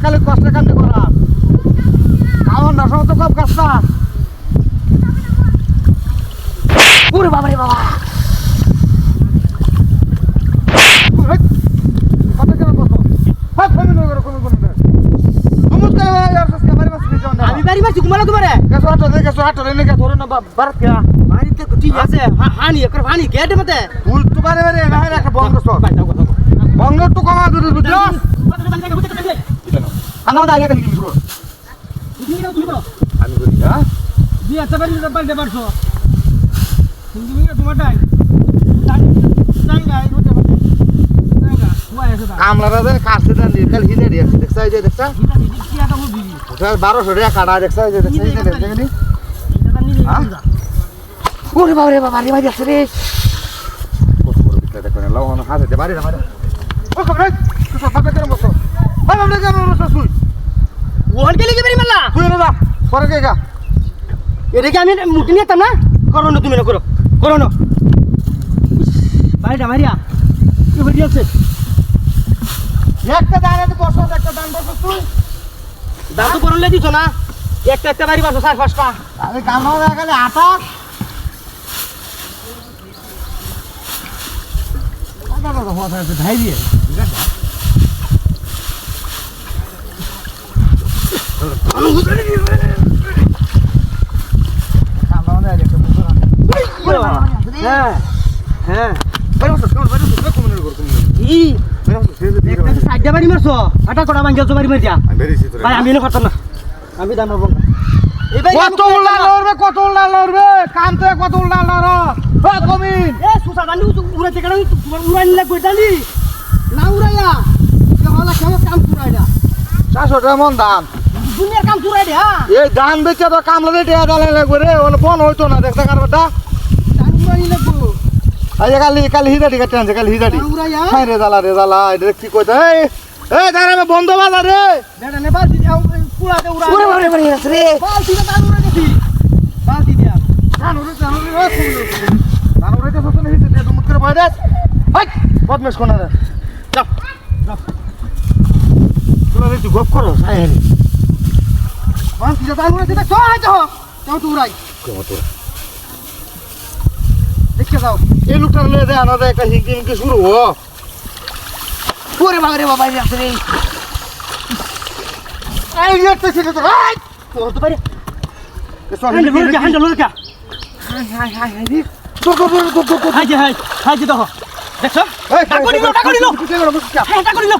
খালি কষ্ট কান্দি করা খাওয়ান না সমস্ত কম কাজটা ওরে বাবা রে বাবা কত কেন কত হাত ফেলে না করে কোনো না তুমুত করে यार সস্তা বাড়ি বাস নিয়ে যাও না আমি বাড়ি মারছি ঘুমালো তোমারে কেসো আটো রে কে ধরো না ভারত কে বাড়ি তে ঠিক আছে হানি একর হানি গেট মতে তুই তো বারে বারে না রাখা বন্ধ কর বন্ধ তো কমা দূরে বুঝছো আনা দাঁড়িয়ে গেলি কি করো আমি করি হ্যাঁ জি আচ্ছা বাড়ি তো পাল্টে পারছো তুমি কি তোমারটাই জায়গা হতে পারে জায়গা হুয়ায় আছে কামলারা দে কাছে দেন দি কাল হিদে দি দেখছ এই যে দেখছ এটা দিদি কি আটা বল দিদি ওটা 1200 টাকা কাটা দেখছ এই যে দেখছ এই যে দেখনি এটা নিয়ে যা ওরে বাবা রে বাবা রে ভাই আছে রে কত বড় বিটটা দেখো না লাও হাতে দে বাড়ি না মারে ও কই তুই সব পাবে করে বসো ভাই আমরা কেন বসো তুই ওহন কে লিখে বাড়ি মারলা তুই না যা পরে কে গা এটা কি আমি মুটি নিয়ে না করো না তুমি না করো করো না বাড়িটা মারিয়া কি হয়ে আছে একটা দাঁড়া তো বসো একটা দান বসো তুই দাদু করলে দিছো না একটা একটা বাড়ি বাসো 4-5টা আরে কামড়া হয়ে গেলে আটা দাদা তো হওয়া থাকে ধাই দিয়ে হ্যাঁ হ্যাঁ ই একটা সাইডে বাড়ি মারছো আটা কটা ভাঙ গেছো বাড়ি মারিয়া ভাই আমি না পারতাম না আমি দাম নেব এই ভাই কত উল্লা লড়বে কাম তো কত উল্লা লড় ও কমিন এ সুসা দানি উড়াতে কেন তোমার উড়ানি লাগবে জানি না উড়াইয়া কেমন কেমন কাম কুড়াইডা 400 টাকা মন দাম দুনিয়ার কাম কুড়াইডা হ্যাঁ এই ধান বেচে তো কামলা টিয়া দালে লাগবে রে ওনে ফোন হইতো না দেখতে কারবাটা কাম উড়ানি লাগবো আজ কালি হিদাটি কাটতে আনছে কালি হিদাটি উড়াইয়া হ্যাঁ রে জ্বালা এটা কি কইতে এই দাঁড়া আমি বন্ধ বাজার রে বেটা নে বালতি দাও কুড়াতে উড়া ওরে বাবা রে আছে রে বালতি দাও উড়া গেছি বালতি দিয়া ধান উড়ে তো সসনে হিতে দে মুখ করে বাইরে হাই বদমেশ কোনা রে যাও যাও তোরা রে তুই গপ করো সাই হেরি বালতি দাও উড়া দিতে চল যাও যাও তো উড়াই কত দেখে যাও এই লোকটার লয়ে দে আনা দে একটা হিংকি হিংকি শুরু হো ওরে বাবা রে বাবা আছে রে এই যেতে ছিল তো হাই তো পারে এসব হান্ডা লুকা হাই রে তো হাই যে দেখো দেখছো টাকা করিলো কি করব হ্যাঁ টাকা করিলো